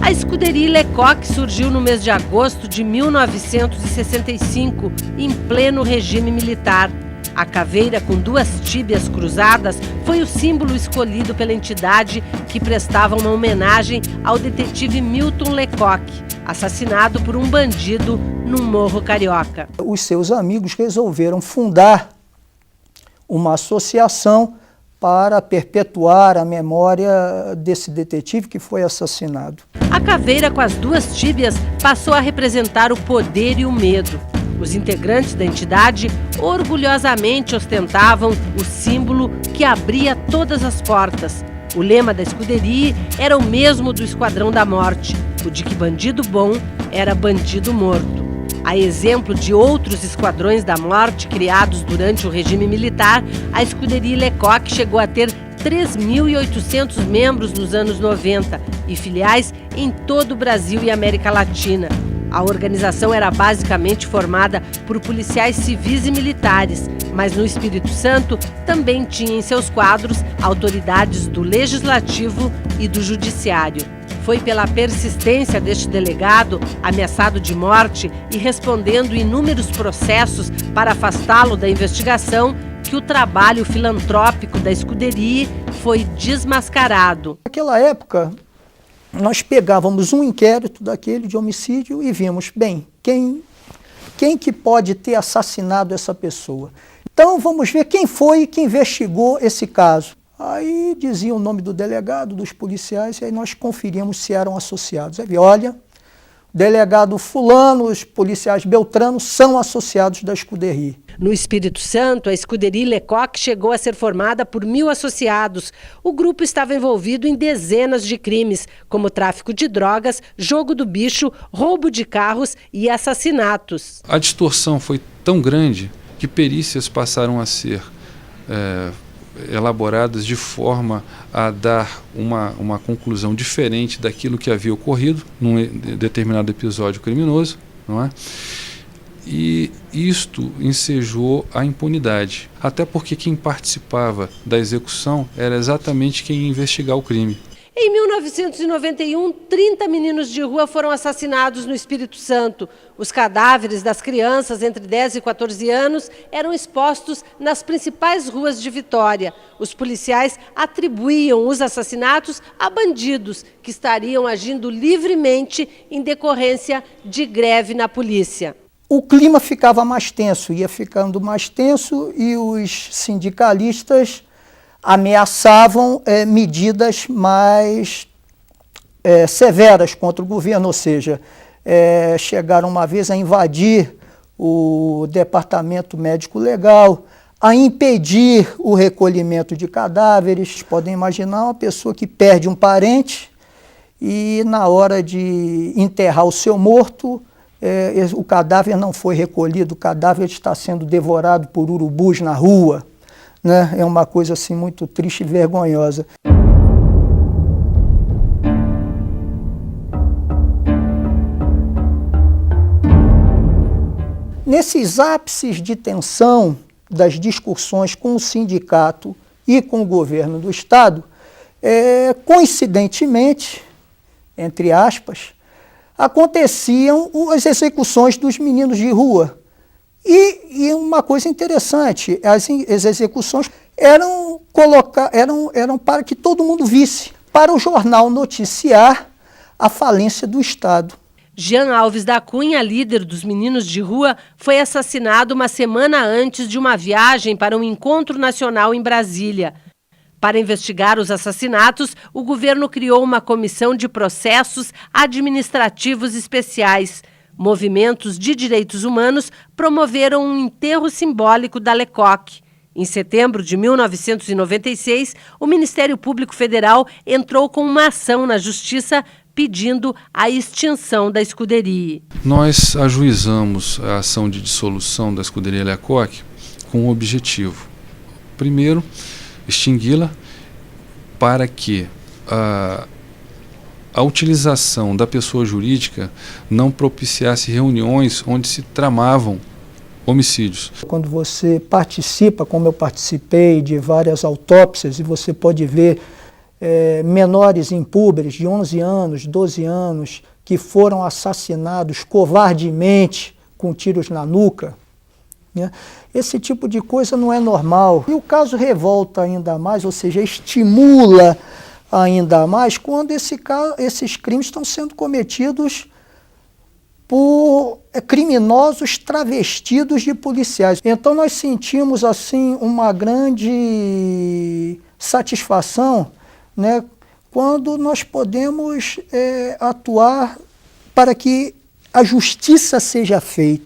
A escuderia Lecoq surgiu no mês de agosto de 1965, em pleno regime militar. A caveira com duas tíbias cruzadas foi o símbolo escolhido pela entidade que prestava uma homenagem ao detetive Milton Lecoq, assassinado por um bandido num morro carioca. Os seus amigos resolveram fundar uma associação para perpetuar a memória desse detetive que foi assassinado. A caveira com as duas tíbias passou a representar o poder e o medo. Os integrantes da entidade orgulhosamente ostentavam o símbolo que abria todas as portas. O lema da escuderia era o mesmo do Esquadrão da Morte, o de que bandido bom era bandido morto. A exemplo de outros esquadrões da morte criados durante o regime militar, a escuderia Lecoq chegou a ter 3.800 membros nos anos 90 e filiais em todo o Brasil e América Latina. A organização era basicamente formada por policiais civis e militares, mas no Espírito Santo também tinha em seus quadros autoridades do Legislativo e do Judiciário. Foi pela persistência deste delegado, ameaçado de morte e respondendo inúmeros processos para afastá-lo da investigação, que o trabalho filantrópico da escuderia foi desmascarado. Naquela época, nós pegávamos um inquérito daquele de homicídio e vimos, bem, quem que pode ter assassinado essa pessoa? Então vamos ver quem foi que investigou esse caso. Aí dizia o nome do delegado, dos policiais, e aí nós conferíamos se eram associados. Aí, olha, delegado fulano, os policiais Beltrano são associados da escuderia. No Espírito Santo, a escuderia Lecoq chegou a ser formada por 1.000 associados. O grupo estava envolvido em dezenas de crimes, como tráfico de drogas, jogo do bicho, roubo de carros e assassinatos. A distorção foi tão grande que perícias passaram a ser elaboradas de forma a dar uma conclusão diferente daquilo que havia ocorrido num determinado episódio criminoso, não é? E isto ensejou a impunidade, até porque quem participava da execução era exatamente quem ia investigar o crime. Em 1991, 30 meninos de rua foram assassinados no Espírito Santo. Os cadáveres das crianças entre 10 e 14 anos eram expostos nas principais ruas de Vitória. Os policiais atribuíam os assassinatos a bandidos que estariam agindo livremente em decorrência de greve na polícia. O clima ficava mais tenso, ia ficando mais tenso e os sindicalistas ameaçavam medidas mais severas contra o governo, ou seja, chegaram uma vez a invadir o departamento médico legal, a impedir o recolhimento de cadáveres. Podem imaginar uma pessoa que perde um parente e na hora de enterrar o seu morto, o cadáver não foi recolhido, o cadáver está sendo devorado por urubus na rua. Né? É uma coisa assim muito triste e vergonhosa. Nesses ápices de tensão das discussões com o sindicato e com o governo do Estado, coincidentemente, entre aspas, aconteciam as execuções dos meninos de rua. E uma coisa interessante, as execuções eram para que todo mundo visse, para o jornal noticiar a falência do Estado. Jean Alves da Cunha, líder dos meninos de rua, foi assassinado uma semana antes de uma viagem para um encontro nacional em Brasília. Para investigar os assassinatos, o governo criou uma comissão de processos administrativos especiais. Movimentos de direitos humanos promoveram um enterro simbólico da Lecoq. Em setembro de 1996, o Ministério Público Federal entrou com uma ação na Justiça pedindo a extinção da escuderia. Nós ajuizamos a ação de dissolução da escuderia Lecoq com um objetivo. Primeiro, extingui-la para que a utilização da pessoa jurídica não propiciasse reuniões onde se tramavam homicídios. Quando você participa, como eu participei, de várias autópsias, e você pode ver menores impúberes de 11 anos, 12 anos, que foram assassinados covardemente com tiros na nuca, né? Esse tipo de coisa não é normal. E o caso revolta ainda mais, ou seja, estimula ainda mais quando esses crimes estão sendo cometidos por criminosos travestidos de policiais. Então nós sentimos assim uma grande satisfação, né, quando nós podemos atuar para que a justiça seja feita.